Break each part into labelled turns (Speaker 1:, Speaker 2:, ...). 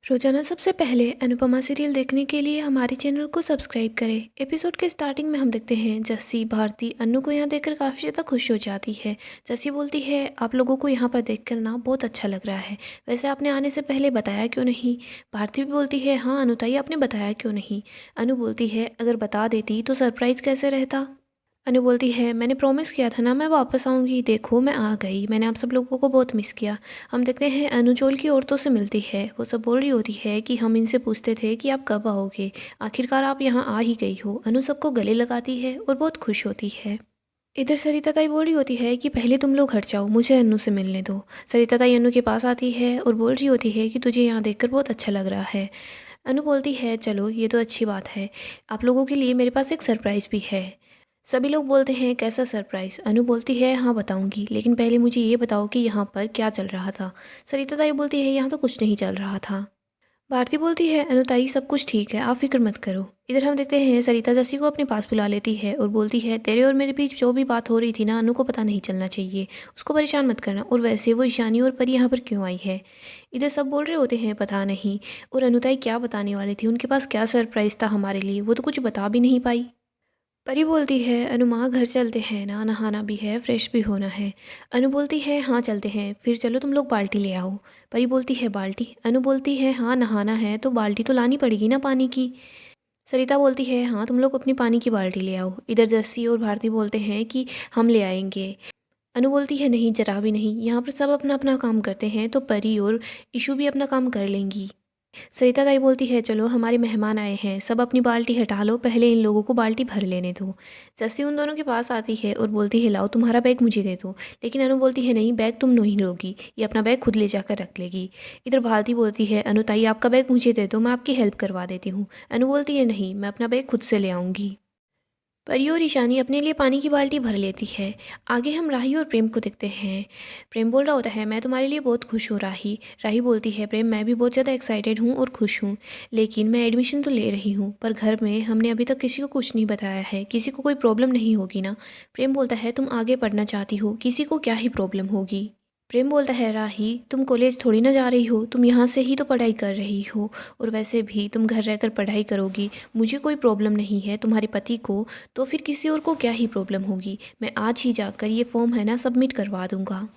Speaker 1: रोजाना सबसे पहले अनुपमा सीरियल देखने के लिए हमारे चैनल को सब्सक्राइब करें। एपिसोड के स्टार्टिंग में हम देखते हैं जस्सी भारती अन्नू को यहाँ देखकर काफ़ी ज़्यादा खुश हो जाती है। जस्सी बोलती है आप लोगों को यहाँ पर देखकर ना बहुत अच्छा लग रहा है, वैसे आपने आने से पहले बताया क्यों नहीं। भारती भी बोलती है हाँ अनुताई आपने बताया क्यों नहीं। अनु बोलती है अगर बता देती तो सरप्राइज़ कैसे रहता। अनु बोलती है मैंने प्रॉमिस किया था ना मैं वापस आऊँगी, देखो मैं आ गई, मैंने आप सब लोगों को बहुत मिस किया। हम देखते हैं अनु जोल की औरतों से मिलती है, वो सब बोल रही होती है कि हम इनसे पूछते थे कि आप कब आओगे, आखिरकार आप यहाँ आ ही गई हो। अनु सबको गले लगाती है और बहुत खुश होती है। इधर सरिता ताई बोल रही होती है कि पहले तुम लोग हट जाओ, मुझे अनु से मिलने दो। सरिता ताई अनु के पास आती है और बोल रही होती है कि तुझे यहाँ देखकर बहुत अच्छा लग रहा है। अनु बोलती है चलो ये तो अच्छी बात है, आप लोगों के लिए मेरे पास एक सरप्राइज़ भी है। सभी लोग बोलते हैं कैसा सरप्राइज़। अनु बोलती है हाँ बताऊंगी, लेकिन पहले मुझे ये बताओ कि यहाँ पर क्या चल रहा था। सरिता ताई बोलती है यहाँ तो कुछ नहीं चल रहा था। भारती बोलती है अनु ताई सब कुछ ठीक है, आप फिक्र मत करो। इधर हम देखते हैं सरिता जस्सी को अपने पास बुला लेती है और बोलती है तेरे और मेरे बीच जो भी बात हो रही थी ना अनु को पता नहीं चलना चाहिए, उसको परेशान मत करना। और वैसे वो ईशानी और परी यहाँ पर क्यों आई है। इधर सब बोल रहे होते हैं पता नहीं। और अनु ताई क्या बताने वाली थी, उनके पास क्या सरप्राइज़ था हमारे लिए, वो तो कुछ बता भी नहीं पाई। परी बोलती है अनु माँ घर चलते हैं ना, नहाना भी है फ्रेश भी होना है। अनु बोलती है हाँ चलते हैं, फिर चलो तुम लोग बाल्टी ले आओ। परी बोलती है बाल्टी। अनु बोलती है हाँ नहाना है तो बाल्टी तो लानी पड़ेगी ना पानी की। सरिता बोलती है हाँ तुम लोग अपनी पानी की बाल्टी ले आओ। इधर जस्सी और भारती बोलते हैं कि हम ले आएंगे। अनु बोलती है नहीं जरा भी नहीं, यहाँ पर सब अपना अपना काम करते हैं तो परी और इशू भी अपना काम कर लेंगी। सरिता दाई बोलती है चलो हमारे मेहमान आए हैं, सब अपनी बाल्टी हटा लो, पहले इन लोगों को बाल्टी भर लेने दो। जस्सी उन दोनों के पास आती है और बोलती है लाओ तुम्हारा बैग मुझे दे दो। लेकिन अनु बोलती है नहीं बैग तुम नहीं लोगी, ये अपना बैग खुद ले जाकर रख लेगी। इधर भारती बोलती है अनु ताई आपका बैग मुझे दे दो, मैं आपकी हेल्प करवा देती हूँ। अनु बोलती है नहीं मैं अपना बैग खुद से ले आऊँगी। परी और ईशानी अपने लिए पानी की बाल्टी भर लेती है। आगे हम राही और प्रेम को देखते हैं। प्रेम बोल रहा होता है मैं तुम्हारे लिए बहुत खुश हूँ राही। राही बोलती है प्रेम मैं भी बहुत ज़्यादा एक्साइटेड हूँ और खुश हूँ, लेकिन मैं एडमिशन तो ले रही हूँ पर घर में हमने अभी तक किसी को कुछ नहीं बताया है, किसी को कोई प्रॉब्लम नहीं होगी ना। प्रेम बोलता है तुम आगे पढ़ना चाहती हो, किसी को क्या ही प्रॉब्लम होगी। प्रेम बोलता है राही तुम कॉलेज थोड़ी ना जा रही हो, तुम यहाँ से ही तो पढ़ाई कर रही हो, और वैसे भी तुम घर रहकर पढ़ाई करोगी, मुझे कोई प्रॉब्लम नहीं है, तुम्हारे पति को तो फिर किसी और को क्या ही प्रॉब्लम होगी। मैं आज ही जाकर ये फॉर्म है ना सबमिट करवा दूंगा।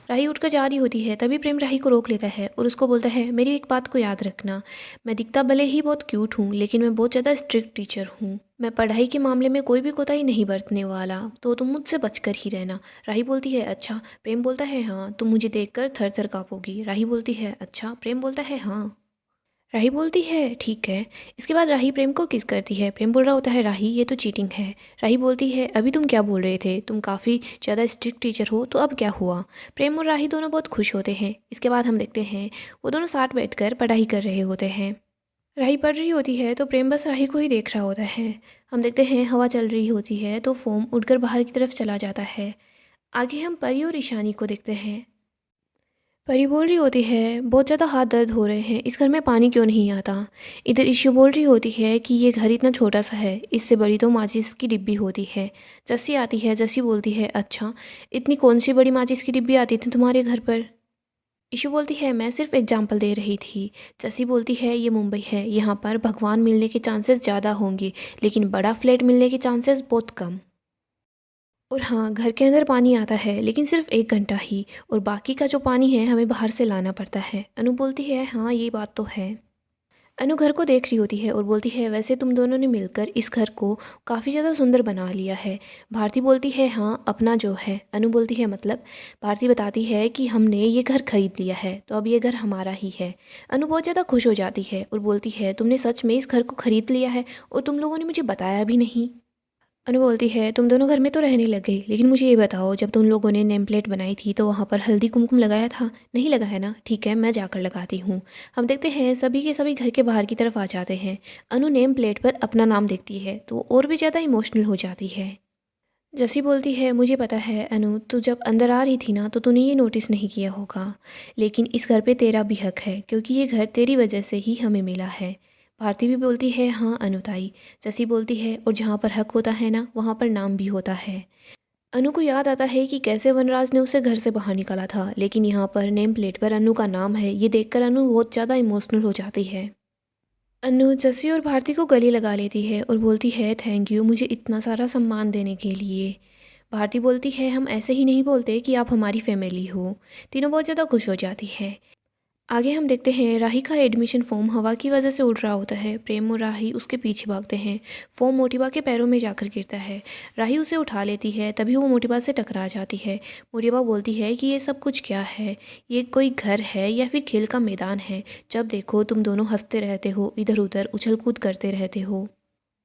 Speaker 1: राही उठकर जा रही होती है, तभी प्रेम राही को रोक लेता है और उसको बोलता है मेरी एक बात को याद रखना, मैं दिखता भले ही बहुत क्यूट हूँ लेकिन मैं बहुत ज़्यादा स्ट्रिक्ट टीचर हूँ, मैं पढ़ाई के मामले में कोई भी कोताही नहीं बरतने वाला, तो तुम मुझसे बचकर ही रहना। राही बोलती है अच्छा। प्रेम बोलता है हाँ तुम मुझे देखकर थर थर काँपोगी। राही बोलती है अच्छा। प्रेम बोलता है हाँ। राही बोलती है ठीक है। इसके बाद राही प्रेम को किस करती है। प्रेम बोल रहा होता है राही ये तो चीटिंग है। राही बोलती है अभी तुम क्या बोल रहे थे, तुम काफ़ी ज़्यादा स्ट्रिक्ट टीचर हो तो अब क्या हुआ। प्रेम और राही दोनों बहुत खुश होते हैं। इसके बाद हम देखते हैं वो दोनों साथ बैठकर पढ़ाई कर रहे होते हैं। राही पढ़ रही होती है तो प्रेम बस राही को ही देख रहा होता है। हम देखते हैं हवा चल रही होती है तो फोम उड़कर बाहर की तरफ चला जाता है। आगे हम परी और ईशानी को देखते हैं। परी बोल रही होती है बहुत ज़्यादा हाथ दर्द हो रहे हैं, इस घर में पानी क्यों नहीं आता। इधर इशू बोल रही होती है कि ये घर इतना छोटा सा है, इससे बड़ी तो माचिस की डिब्बी होती है। जस्सी आती है। जस्सी बोलती है अच्छा इतनी कौन सी बड़ी माचिस की डिब्बी आती थी तुम्हारे घर पर। इशू बोलती है मैं सिर्फ एग्जाम्पल दे रही थी। जस्सी बोलती है ये मुंबई है, यहाँ पर भगवान मिलने के चांसेस ज़्यादा होंगे लेकिन बड़ा फ्लैट मिलने के चांसेस बहुत कम। और हाँ घर के अंदर पानी आता है लेकिन सिर्फ 1 घंटा ही, और बाकी का जो पानी है हमें बाहर से लाना पड़ता है। अनु बोलती है हाँ ये बात तो है। अनु घर को देख रही होती है और बोलती है वैसे तुम दोनों ने मिलकर इस घर को काफ़ी ज़्यादा सुंदर बना लिया है। भारती बोलती है हाँ अपना जो है। अनु बोलती है मतलब। भारती बताती है कि हमने ये घर खरीद लिया है तो अब ये घर हमारा ही है। अनु बहुत ज़्यादा खुश हो जाती है और बोलती है तुमने सच में इस घर को खरीद लिया है और तुम लोगों ने मुझे बताया भी नहीं। अनु बोलती है तुम दोनों घर में तो रहने लग गई, लेकिन मुझे ये बताओ जब तुम लोगों ने नेम प्लेट बनाई थी तो वहाँ पर हल्दी कुमकुम लगाया था, नहीं लगाया ना, ठीक है मैं जाकर लगाती हूँ। हम देखते हैं सभी के सभी घर के बाहर की तरफ आ जाते हैं। अनु नेम प्लेट पर अपना नाम देखती है तो वो और भी ज़्यादा इमोशनल हो जाती है। जसी बोलती है मुझे पता है अनु, तू जब अंदर आ रही थी ना तो तूने ये नोटिस नहीं किया होगा, लेकिन इस घर पे तेरा भी हक है क्योंकि ये घर तेरी वजह से ही हमें मिला है। भारती भी बोलती है हाँ अनुताई। जसी बोलती है और जहाँ पर हक होता है ना वहाँ पर नाम भी होता है। अनु को याद आता है कि कैसे वनराज ने उसे घर से बाहर निकाला था, लेकिन यहाँ पर नेम प्लेट पर अनु का नाम है। ये देखकर अनु बहुत ज़्यादा इमोशनल हो जाती है। अनु जस्सी और भारती को गले लगा लेती है और बोलती है, थैंक यू मुझे इतना सारा सम्मान देने के लिए। भारती बोलती है, हम ऐसे ही नहीं बोलते कि आप हमारी फैमिली हो। तीनों बहुत ज़्यादा खुश हो जाती है। आगे हम देखते हैं राही का एडमिशन फॉर्म हवा की वजह से उड़ रहा होता है। प्रेम और राही उसके पीछे भागते हैं। फॉर्म मोटिबा के पैरों में जाकर गिरता है। राही उसे उठा लेती है, तभी वो मोटिबा से टकरा जाती है। मोटिबा बोलती है कि ये सब कुछ क्या है, ये कोई घर है या फिर खेल का मैदान है। जब देखो तुम दोनों हंसते रहते हो, इधर उधर उछल कूद करते रहते हो,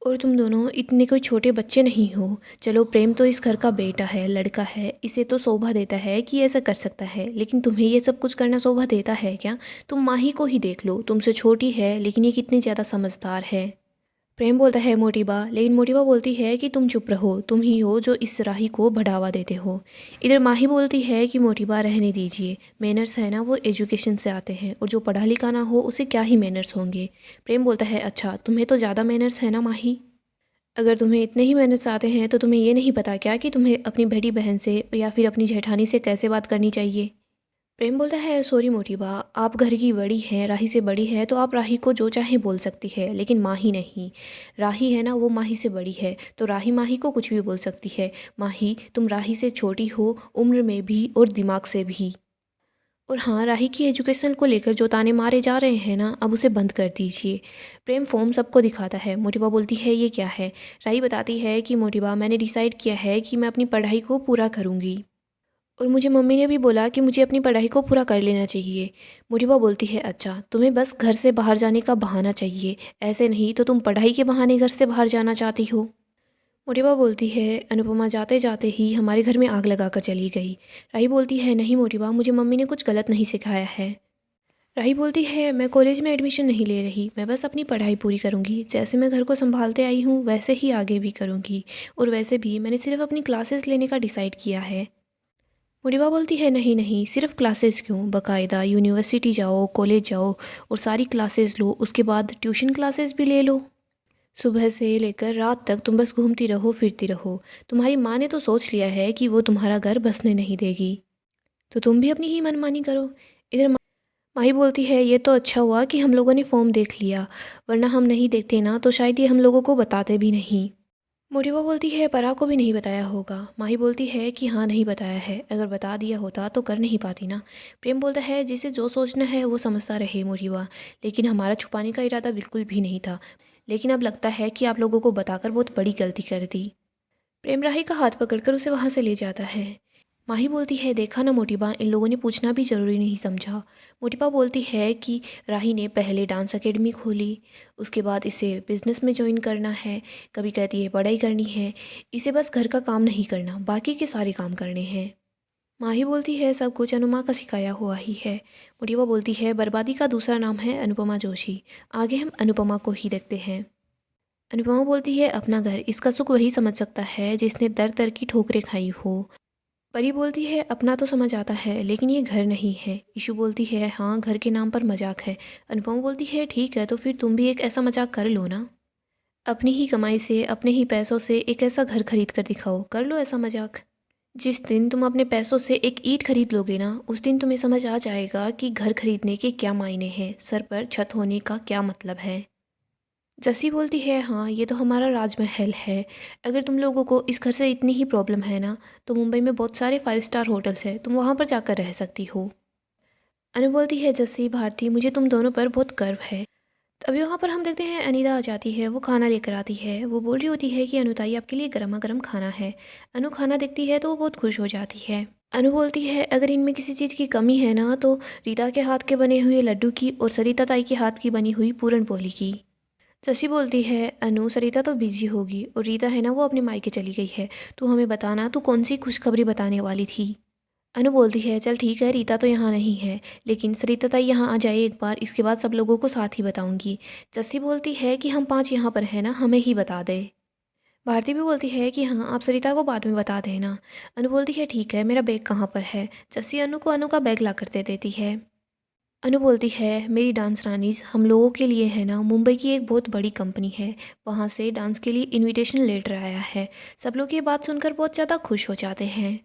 Speaker 1: और तुम दोनों इतने कोई छोटे बच्चे नहीं हो। चलो प्रेम तो इस घर का बेटा है, लड़का है, इसे तो शोभा देता है कि ऐसा कर सकता है, लेकिन तुम्हें ये सब कुछ करना शोभा देता है क्या? तुम माही को ही देख लो, तुमसे छोटी है लेकिन ये कितनी ज़्यादा समझदार है। प्रेम बोलता है मोटिबा, लेकिन मोटिबा बोलती है कि तुम चुप रहो, तुम ही हो जो इस राही को बढ़ावा देते हो। इधर माही बोलती है कि मोटिबा रहने दीजिए, मैनर्स है ना वो एजुकेशन से आते हैं, और जो पढ़ा लिखा ना हो उसे क्या ही मैनर्स होंगे। प्रेम बोलता है, अच्छा तुम्हें तो ज़्यादा मैनर्स है ना माही। अगर तुम्हें इतने ही मैनर्स आते हैं तो तुम्हें ये नहीं पता क्या कि तुम्हें अपनी बड़ी बहन से या फिर अपनी जेठानी से कैसे बात करनी चाहिए। प्रेम बोलता है, सॉरी मोटिबा, आप घर की बड़ी हैं, राही से बड़ी है, तो आप राही को जो चाहे बोल सकती है, लेकिन माही नहीं। राही है ना वो माही से बड़ी है, तो राही माही को कुछ भी बोल सकती है। माही तुम राही से छोटी हो, उम्र में भी और दिमाग से भी। और हाँ, राही की एजुकेशन को लेकर जो ताने मारे जा रहे हैं ना, अब उसे बंद कर दीजिए। प्रेम फॉर्म सबको दिखाता है। मोटिबा बोलती है, ये क्या है? राही बताती है कि मोटिबा, मैंने डिसाइड किया है कि मैं अपनी पढ़ाई को पूरा करूँगी, और मुझे मम्मी ने भी बोला कि मुझे अपनी पढ़ाई को पूरा कर लेना चाहिए। मोटिबा बोलती है, अच्छा तुम्हें बस घर से बाहर जाने का बहाना चाहिए, ऐसे नहीं तो तुम पढ़ाई के बहाने घर से बाहर जाना चाहती हो। मोटिबा बोलती है, अनुपमा जाते जाते ही हमारे घर में आग लगाकर चली गई। राही बोलती है, नहीं मोटिबा, मुझे मम्मी ने कुछ गलत नहीं सिखाया है। राही बोलती है, मैं कॉलेज में एडमिशन नहीं ले रही, मैं बस अपनी पढ़ाई पूरी करूँगी। जैसे मैं घर को संभालते आई हूँ वैसे ही आगे भी करूँगी, और वैसे भी मैंने सिर्फ अपनी क्लासेस लेने का डिसाइड किया है। मोटिबा बोलती है, नहीं नहीं, सिर्फ क्लासेस क्यों, बाकायदा यूनिवर्सिटी जाओ, कॉलेज जाओ और सारी क्लासेस लो, उसके बाद ट्यूशन क्लासेस भी ले लो। सुबह से लेकर रात तक तुम बस घूमती रहो फिरती रहो। तुम्हारी माँ ने तो सोच लिया है कि वो तुम्हारा घर बसने नहीं देगी, तो तुम भी अपनी ही मनमानी करो। इधर माही बोलती है, ये तो अच्छा हुआ कि हम लोगों ने फॉर्म देख लिया, वरना हम नहीं देखते ना तो शायद ये हम लोगों को बताते भी नहीं। मोटिबा बोलती है, परा को भी नहीं बताया होगा। माही बोलती है कि हाँ नहीं बताया है, अगर बता दिया होता तो कर नहीं पाती ना। प्रेम बोलता है, जिसे जो सोचना है वो समझता रहे मोटिबा, लेकिन हमारा छुपाने का इरादा बिल्कुल भी नहीं था, लेकिन अब लगता है कि आप लोगों को बताकर बहुत बड़ी गलती कर दी। प्रेम राही का हाथ पकड़कर उसे वहाँ से ले जाता है। माही बोलती है, देखा ना मोटिबा, इन लोगों ने पूछना भी ज़रूरी नहीं समझा। मोटिबा बोलती है कि राही ने पहले डांस एकेडमी खोली, उसके बाद इसे बिज़नेस में ज्वाइन करना है, कभी कहती है पढ़ाई करनी है, इसे बस घर का काम नहीं करना, बाकी के सारे काम करने हैं। माही बोलती है, सब कुछ अनुमा का सिखाया हुआ ही है। मोटिबा बोलती है, बर्बादी का दूसरा नाम है अनुपमा जोशी। आगे हम अनुपमा को ही देखते हैं। अनुपमा बोलती है, अपना घर, इसका सुख वही समझ सकता है जिसने दर दर की ठोकरें खाई हो। परी बोलती है, अपना तो समझ आता है लेकिन ये घर नहीं है। ईशु बोलती है, हाँ घर के नाम पर मजाक है। अनुपमा बोलती है, ठीक है तो फिर तुम भी एक ऐसा मजाक कर लो ना, अपनी ही कमाई से अपने ही पैसों से एक ऐसा घर खरीद कर दिखाओ, कर लो ऐसा मजाक। जिस दिन तुम अपने पैसों से एक ईंट खरीद लोगे ना, उस दिन तुम्हें समझ आ जाएगा कि घर खरीदने के क्या मायने हैं, सर पर छत होने का क्या मतलब है। जस्सी बोलती है, हाँ ये तो हमारा राजमहल है, अगर तुम लोगों को इस घर से इतनी ही प्रॉब्लम है ना, तो मुंबई में बहुत सारे 5 स्टार होटल्स हैं, तुम वहाँ पर जाकर रह सकती हो। अनु बोलती है, जस्सी भारती, मुझे तुम दोनों पर बहुत गर्व है। अभी वहाँ पर हम देखते हैं अनीता आ जाती है, वो खाना लेकर आती है। वो बोल रही होती है कि अनुताई आपके लिए गर्मा गर्म खाना है। अनु खाना देखती है तो वो बहुत खुश हो जाती है। अनु बोलती है, अगर इनमें किसी चीज़ की कमी है ना तो रीता के हाथ के बने हुए लड्डू की और सरिता ताई के हाथ की बनी हुई पूरन पोली की। शशि बोलती है, अनु सरिता तो बिजी होगी और रीता है ना वो अपने मायके चली गई है, तू हमें बताना तू कौन सी खुशखबरी बताने वाली थी। अनु बोलती है, चल ठीक है, रीता तो यहाँ नहीं है, लेकिन सरिता ताई यहाँ आ जाए एक बार, इसके बाद सब लोगों को साथ ही बताऊंगी। जस्सी बोलती है कि हम 5 यहाँ पर हैं ना, हमें ही बता दे। भारती भी बोलती है कि हाँ आप सरिता को बाद में बता देना। अनु बोलती है, ठीक है, मेरा बैग कहाँ पर है? जस्सी अनु को अनु का बैग ला कर दे देती है। अनु बोलती है मेरी डांस रानीज हम लोगों के लिए है ना, मुंबई की एक बहुत बड़ी कंपनी है, वहाँ से डांस के लिए इनविटेशन लेटर आया है। सब लोग ये बात सुनकर बहुत ज़्यादा खुश हो जाते हैं।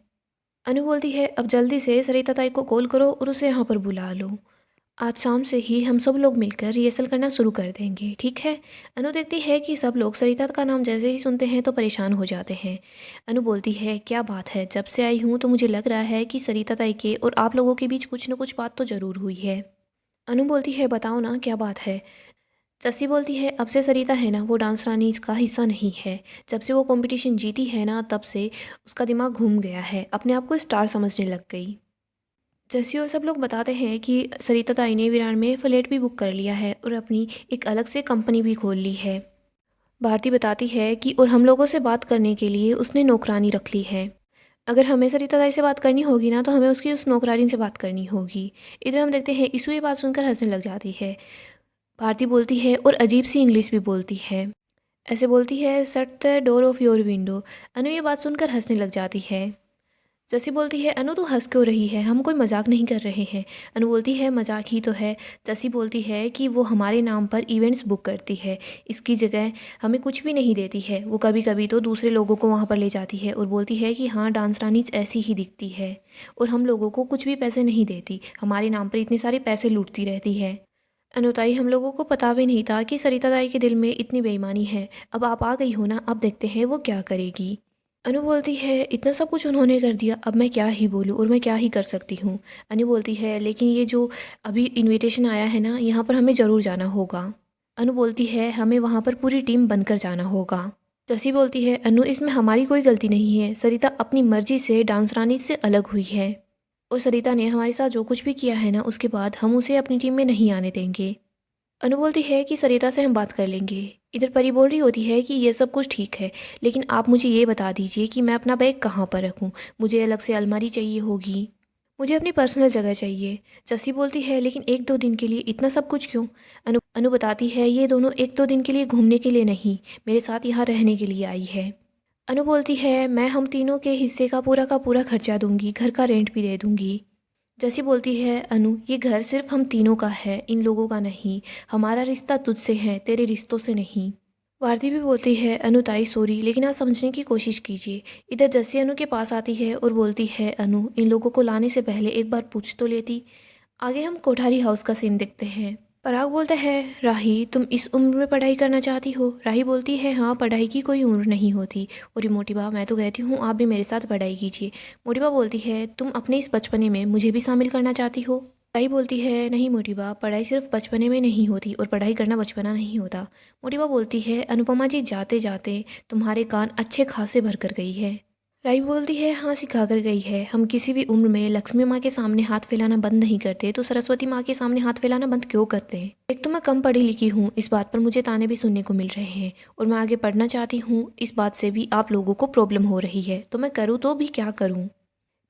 Speaker 1: अनु बोलती है अब जल्दी से सरिता ताई को कॉल करो और उसे यहाँ पर बुला लो। आज शाम से ही हम सब लोग मिलकर रिहर्सल करना शुरू कर देंगे, ठीक है? अनु देखती है कि सब लोग सरिता का नाम जैसे ही सुनते हैं तो परेशान हो जाते हैं। अनु बोलती है क्या बात है, जब से आई हूँ तो मुझे लग रहा है कि सरिता ताई के और आप लोगों के बीच कुछ न कुछ बात तो ज़रूर हुई है। अनु बोलती है बताओ ना क्या बात है। जस्सी बोलती है अब से सरिता है ना वो डांस रानी का हिस्सा नहीं है। जब से वो कंपटीशन जीती है ना तब से उसका दिमाग घूम गया है, अपने आप को स्टार समझने लग गई। जैसी और सब लोग बताते हैं कि सरिता ताई ने विरार में फ्लैट भी बुक कर लिया है और अपनी एक अलग से कंपनी भी खोल ली है। भारती बताती है कि और हम लोगों से बात करने के लिए उसने नौकरानी रख ली है। अगर हमें सरिता ताई से बात करनी होगी ना तो हमें उसकी उस नौकरानी से बात करनी होगी। इधर हम देखते हैं ईशू ये बात सुनकर हंसने लग जाती है। भारती बोलती है और अजीब सी इंग्लिश भी बोलती है, ऐसे बोलती है shut the door of your window. Anu ये बात सुनकर हंसने लग जाती है। जैसी बोलती है अनु तू हंस क्यों रही है, हम कोई मजाक नहीं कर रहे हैं। अनु बोलती है मजाक ही तो है। जैसी बोलती है कि वो हमारे नाम पर इवेंट्स बुक करती है, इसकी जगह हमें कुछ भी नहीं देती है। वो कभी कभी तो दूसरे लोगों को वहाँ पर ले जाती है और बोलती है कि हाँ डांस रानी ऐसी ही दिखती है और हम लोगों को कुछ भी पैसे नहीं देती, हमारे नाम पर इतने सारे पैसे लूटती रहती है। अनुताई हम लोगों को पता भी नहीं था कि सरिता ताई के दिल में इतनी बेईमानी है। अब आप आ गई हो ना, अब देखते हैं वो क्या करेगी। अनु बोलती है इतना सब कुछ उन्होंने कर दिया, अब मैं क्या ही बोलूँ और मैं क्या ही कर सकती हूँ। अनु बोलती है लेकिन ये जो अभी इनविटेशन आया है ना, यहाँ पर हमें ज़रूर जाना होगा। अनु बोलती है हमें वहाँ पर पूरी टीम बनकर जाना होगा। जसी बोलती है अनु इसमें हमारी कोई गलती नहीं है, सरिता अपनी मर्जी से डांस रानी से अलग हुई है और सरिता ने हमारे साथ जो कुछ भी किया है ना उसके बाद हम उसे अपनी टीम में नहीं आने देंगे। अनु बोलती है कि सरिता से हम बात कर लेंगे। इधर परी बोल रही होती है कि ये सब कुछ ठीक है, लेकिन आप मुझे ये बता दीजिए कि मैं अपना बैग कहाँ पर रखूँ। मुझे अलग से अलमारी चाहिए होगी, मुझे अपनी पर्सनल जगह चाहिए। जस्सी बोलती है लेकिन एक दो दिन के लिए इतना सब कुछ क्यों। अनु बताती है ये दोनों एक दो दिन के लिए घूमने के लिए नहीं, मेरे साथ यहाँ रहने के लिए आई है। अनु बोलती है मैं हम तीनों के हिस्से का पूरा खर्चा दूंगी, घर का रेंट भी दे दूंगी। जैसी बोलती है अनु ये घर सिर्फ हम तीनों का है, इन लोगों का नहीं। हमारा रिश्ता तुझसे है, तेरे रिश्तों से नहीं। भारती भी बोलती है अनु ताई सॉरी, लेकिन आप समझने की कोशिश कीजिए। इधर जस्सी अनु के पास आती है और बोलती है अनु इन लोगों को लाने से पहले एक बार पूछ तो लेती। आगे हम कोठारी हाउस का सीन देखते हैं। पराग बोलता है राही तुम इस उम्र में पढ़ाई करना चाहती हो। राही बोलती है हाँ पढ़ाई की कोई उम्र नहीं होती। और मोटिबा मैं तो कहती हूँ आप भी मेरे साथ पढ़ाई कीजिए। मोटिबा बोलती है तुम अपने इस बचपने में मुझे भी शामिल करना चाहती हो। राही बोलती है नहीं मोटिबा, पढ़ाई सिर्फ बचपने में नहीं होती और पढ़ाई करना बचपना नहीं होता। मोटिबा बोलती है अनुपमा जी जाते जाते तुम्हारे कान अच्छे खासे भर कर गई है। राई बोलती है हाँ सिखा कर गई है, हम किसी भी उम्र में लक्ष्मी माँ के सामने हाथ फैलाना बंद नहीं करते तो सरस्वती माँ के सामने हाथ फैलाना बंद क्यों करते हैं। एक तो मैं कम पढ़ी लिखी हूँ, इस बात पर मुझे ताने भी सुनने को मिल रहे हैं और मैं आगे पढ़ना चाहती हूँ, इस बात से भी आप लोगों को प्रॉब्लम हो रही है, तो मैं करूँ तो भी क्या करूँ।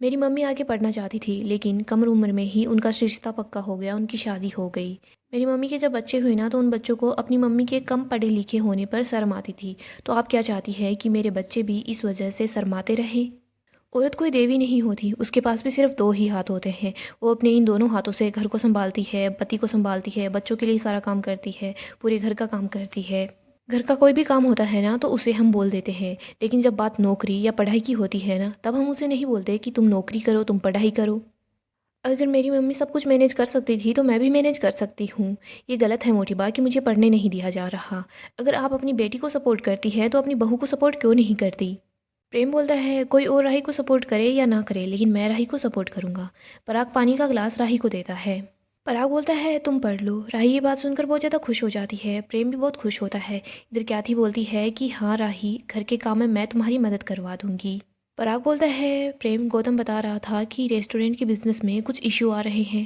Speaker 1: मेरी मम्मी आगे पढ़ना चाहती थी लेकिन कम उम्र में ही उनका रिश्ता पक्का हो गया, उनकी शादी हो गई। मेरी मम्मी के जब बच्चे हुए ना तो उन बच्चों को अपनी मम्मी के कम पढ़े लिखे होने पर शर्म आती थी। तो आप क्या चाहती है कि मेरे बच्चे भी इस वजह से शर्माते रहें। औरत कोई देवी नहीं होती, उसके पास भी सिर्फ दो ही हाथ होते हैं। वो अपने इन दोनों हाथों से घर को संभालती है, पति को संभालती है, बच्चों के लिए सारा काम करती है, पूरे घर का काम करती है। घर का कोई भी काम होता है ना तो उसे हम बोल देते हैं, लेकिन जब बात नौकरी या पढ़ाई की होती है ना तब हम उसे नहीं बोलते कि तुम नौकरी करो, तुम पढ़ाई करो। अगर मेरी मम्मी सब कुछ मैनेज कर सकती थी तो मैं भी मैनेज कर सकती हूँ। ये गलत है मोटी बात कि मुझे पढ़ने नहीं दिया जा रहा। अगर आप अपनी बेटी को सपोर्ट करती है तो अपनी बहू को सपोर्ट क्यों नहीं करती। प्रेम बोलता है कोई और राही को सपोर्ट करे या ना करे लेकिन मैं राही को सपोर्ट करूंगा। पराग पानी का ग्लास राही को देता है। पराग बोलता है तुम पढ़ लो। राही ये बात सुनकर बहुत ज़्यादा खुश हो जाती है, प्रेम भी बहुत खुश होता है। इधर क्याथी बोलती है कि हाँ राही घर के काम में मैं तुम्हारी मदद करवा दूंगी। पराग बोलता है प्रेम गौतम बता रहा था कि रेस्टोरेंट के बिजनेस में कुछ इश्यू आ रहे हैं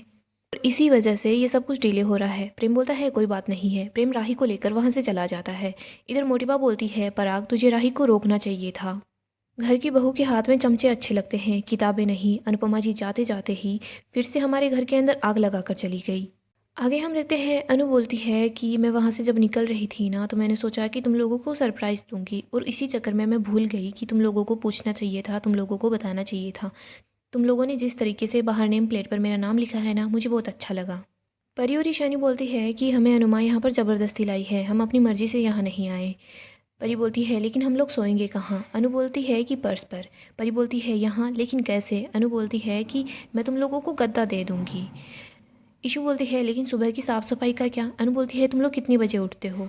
Speaker 1: और इसी वजह से ये सब कुछ डिले हो रहा है। प्रेम बोलता है कोई बात नहीं है। प्रेम राही को लेकर वहाँ से चला जाता है। इधर मोटिबा बोलती है पराग तुझे राही को रोकना चाहिए था। घर की बहू के हाथ में चमचे अच्छे लगते हैं, किताबें नहीं। अनुपमा जी जाते जाते ही फिर से हमारे घर के अंदर आग लगाकर चली गई। आगे हम देखते हैं अनु बोलती है कि मैं वहाँ से जब निकल रही थी ना तो मैंने सोचा कि तुम लोगों को सरप्राइज़ दूंगी और इसी चक्कर में मैं भूल गई कि तुम लोगों को पूछना चाहिए था, तुम लोगों को बताना चाहिए था। तुम लोगों ने जिस तरीके से बाहर नेम प्लेट पर मेरा नाम लिखा है ना मुझे बहुत अच्छा लगा। परी और ईशानी बोलती है कि हमें अनुमा यहाँ पर ज़बरदस्ती लाई है, हम अपनी मर्ज़ी से यहाँ नहीं आए। परी बोलती है लेकिन हम लोग सोएंगे कहाँ? अनु बोलती है कि पर्स पर। परी बोलती है यहाँ, लेकिन कैसे? अनु बोलती है कि मैं तुम लोगों को गद्दा दे दूँगी। ईशु बोलती है लेकिन सुबह की साफ़ सफाई का क्या? अनु बोलती है तुम लोग कितनी बजे उठते हो?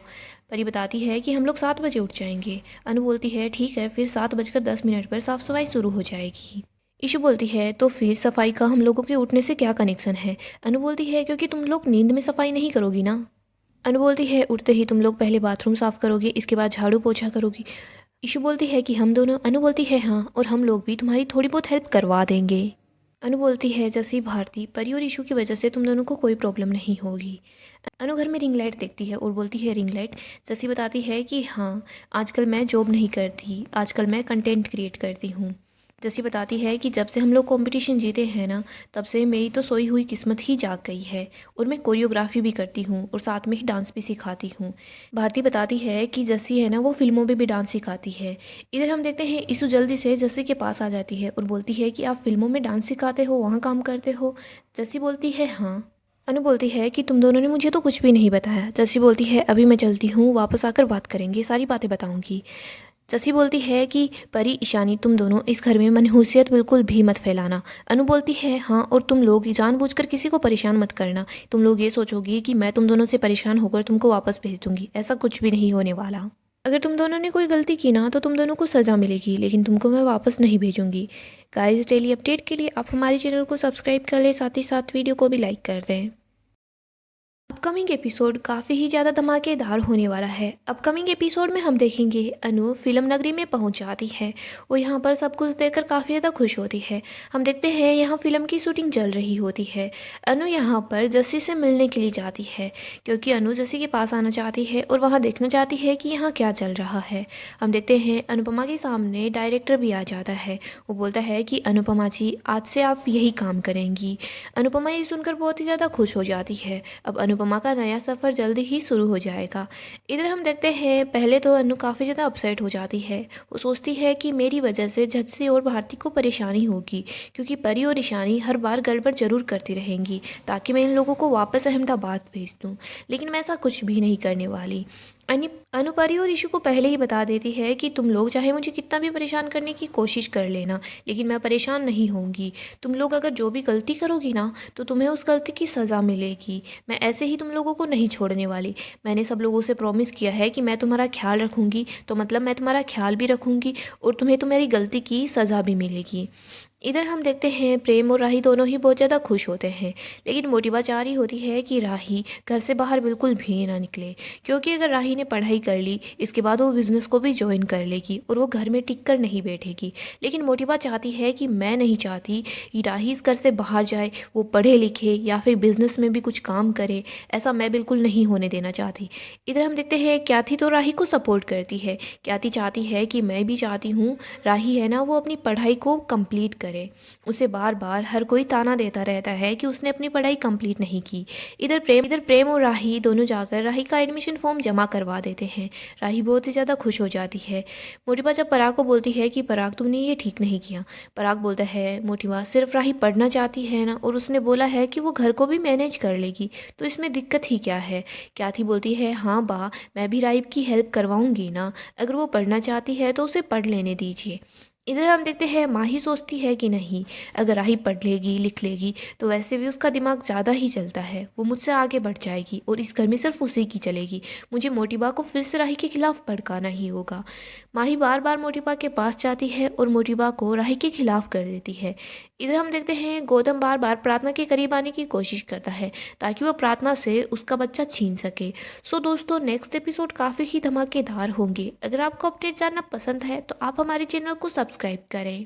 Speaker 1: परी बताती है कि हम लोग 7 बजे उठ जाएंगे। अनु बोलती है ठीक है, फिर 7:10 पर साफ़ सफाई शुरू हो जाएगी। ईशु बोलती है तो फिर सफाई का हम लोगों के उठने से क्या कनेक्शन है? अनु बोलती है क्योंकि तुम लोग नींद में सफाई नहीं करोगी ना। अनु बोलती है उठते ही तुम लोग पहले बाथरूम साफ़ करोगे, इसके बाद झाड़ू पोछा करोगी। ईशु बोलती है कि हम दोनों। अनु बोलती है हाँ, और हम लोग भी तुम्हारी थोड़ी बहुत हेल्प करवा देंगे। अनु बोलती है जैसी भारती, परी और ईशु की वजह से तुम दोनों को कोई प्रॉब्लम नहीं होगी। अनु घर में रिंग लाइट देखती है और बोलती है रिंग लाइट। जैसी बताती है कि हाँ, आजकल मैं जॉब नहीं करती, आजकल मैं कंटेंट क्रिएट करती हूँ। जैसी बताती है कि जब से हम लोग कंपटीशन जीते हैं ना, तब से मेरी तो सोई हुई किस्मत ही जाग गई है, और मैं कोरियोग्राफी भी करती हूँ और साथ में ही डांस भी सिखाती हूँ। भारती बताती है कि जस्सी है ना, वो फिल्मों में भी डांस सिखाती है। इधर हम देखते हैं ईशु जल्दी से जस्सी के पास आ जाती है और बोलती है कि आप फिल्मों में डांस सिखाते हो, वहाँ काम करते हो? जस्सी बोलती है हाँ। अनु बोलती है कि तुम दोनों ने मुझे तो कुछ भी नहीं बताया। जस्सी बोलती है अभी मैं चलती हूँ, वापस आकर बात करेंगे, सारी बातें बताऊँगी। जस्सी बोलती है कि परी, ईशानी, तुम दोनों इस घर में मनहूसियत बिल्कुल भी मत फैलाना। अनु बोलती है हाँ, और तुम लोग जानबूझकर किसी को परेशान मत करना। तुम लोग ये सोचोगी कि मैं तुम दोनों से परेशान होकर तुमको वापस भेज दूंगी, ऐसा कुछ भी नहीं होने वाला। अगर तुम दोनों ने कोई गलती की ना, तो तुम दोनों को सज़ा मिलेगी, लेकिन तुमको मैं वापस नहीं भेजूंगी। गाइस, डेली अपडेट के लिए आप हमारे चैनल को सब्सक्राइब कर लें, साथ ही साथ वीडियो को भी लाइक कर दें। अपकमिंग एपिसोड काफ़ी ही ज़्यादा धमाकेदार होने वाला है। अपकमिंग एपिसोड में हम देखेंगे अनु फिल्म नगरी में पहुंच जाती है और यहाँ पर सब कुछ देखकर काफ़ी ज़्यादा खुश होती है। हम देखते हैं यहाँ फिल्म की शूटिंग चल रही होती है। अनु यहाँ पर जस्सी से मिलने के लिए जाती है, क्योंकि अनु जस्सी के पास आना चाहती है और वहाँ देखना चाहती है कि यहाँ क्या चल रहा है। हम देखते हैं अनुपमा के सामने डायरेक्टर भी आ जाता है। वो बोलता है कि अनुपमा जी, आज से आप यही काम करेंगी। अनुपमा ये सुनकर बहुत ही ज़्यादा खुश हो जाती है। अब अनुपमा का नया सफ़र जल्दी ही शुरू हो जाएगा। इधर हम देखते हैं पहले तो अनु काफ़ी ज़्यादा अपसेट हो जाती है। वो सोचती है कि मेरी वजह से जस्सी और भारती को परेशानी होगी, क्योंकि परी और ईशानी हर बार गड़बड़ जरूर करती रहेंगी ताकि मैं इन लोगों को वापस अहमदाबाद भेज दूँ, लेकिन मैं ऐसा कुछ भी नहीं करने वाली। अनु परी और ईशु को पहले ही बता देती है कि तुम लोग चाहे मुझे कितना भी परेशान करने की कोशिश कर लेना, लेकिन मैं परेशान नहीं होंगी। तुम लोग अगर जो भी गलती करोगी ना, तो तुम्हें उस गलती की सज़ा मिलेगी। मैं ऐसे ही तुम लोगों को नहीं छोड़ने वाली। मैंने सब लोगों से प्रॉमिस किया है कि मैं तुम्हारा ख्याल रखूँगी, तो मतलब मैं तुम्हारा ख्याल भी रखूँगी और तुम्हें तुम्हारी गलती की सज़ा भी मिलेगी। इधर हम देखते हैं प्रेम और राही दोनों ही बहुत ज़्यादा खुश होते हैं, लेकिन मोटिवा चाह रही होती है कि राही घर से बाहर बिल्कुल भी ना निकले, क्योंकि अगर राही ने पढ़ाई कर ली, इसके बाद वो बिज़नेस को भी ज्वाइन कर लेगी और वो घर में टिक कर नहीं बैठेगी। लेकिन मोटिवा चाहती है कि मैं नहीं चाहती कि राही इस घर से बाहर जाए, वो पढ़े लिखे या फिर बिज़नेस में भी कुछ काम करे, ऐसा मैं बिल्कुल नहीं होने देना चाहती। इधर हम देखते हैं क्याथी तो राही को सपोर्ट करती है। क्याथी चाहती है कि मैं भी चाहती हूँ राही है ना, वो अपनी पढ़ाई को कंप्लीट करे। उसे बार बार हर कोई ताना देता रहता है कि उसने अपनी पढ़ाई कंप्लीट नहीं की। इधर प्रेम और राही दोनों जाकर राही का एडमिशन फॉर्म जमा करवा देते हैं। राही बहुत ही ज़्यादा खुश हो जाती है। मोटिवा जब पराग को बोलती है कि पराग, तुमने ये ठीक नहीं किया। पराग बोलता है मोटिवा, सिर्फ राही पढ़ना चाहती है ना, और उसने बोला है कि वो घर को भी मैनेज कर लेगी, तो इसमें दिक्कत ही क्या है। क्याथी बोलती है हाँ बा, मैं भी राही की हेल्प करवाऊंगी ना, अगर वो पढ़ना चाहती है तो उसे पढ़ लेने दीजिए। इधर हम देखते हैं माही सोचती है कि नहीं, अगर राही पढ़ लेगी लिख लेगी तो वैसे भी उसका दिमाग ज़्यादा ही चलता है, वो मुझसे आगे बढ़ जाएगी और इस घर में सिर्फ उसी की चलेगी। मुझे मोटिबा को फिर से राही के खिलाफ भड़काना ही होगा। माही बार बार मोटिबा के पास जाती है और मोटिबा को राही के खिलाफ कर देती है। इधर हम देखते हैं गौतम बार बार प्रार्थना के करीब आने की कोशिश करता है ताकि वो प्रार्थना से उसका बच्चा छीन सके। सो दोस्तों, नेक्स्ट एपिसोड काफ़ी ही धमाकेदार होंगे। अगर आपको अपडेट जानना पसंद है तो आप हमारे चैनल को सब्सक्राइब करें।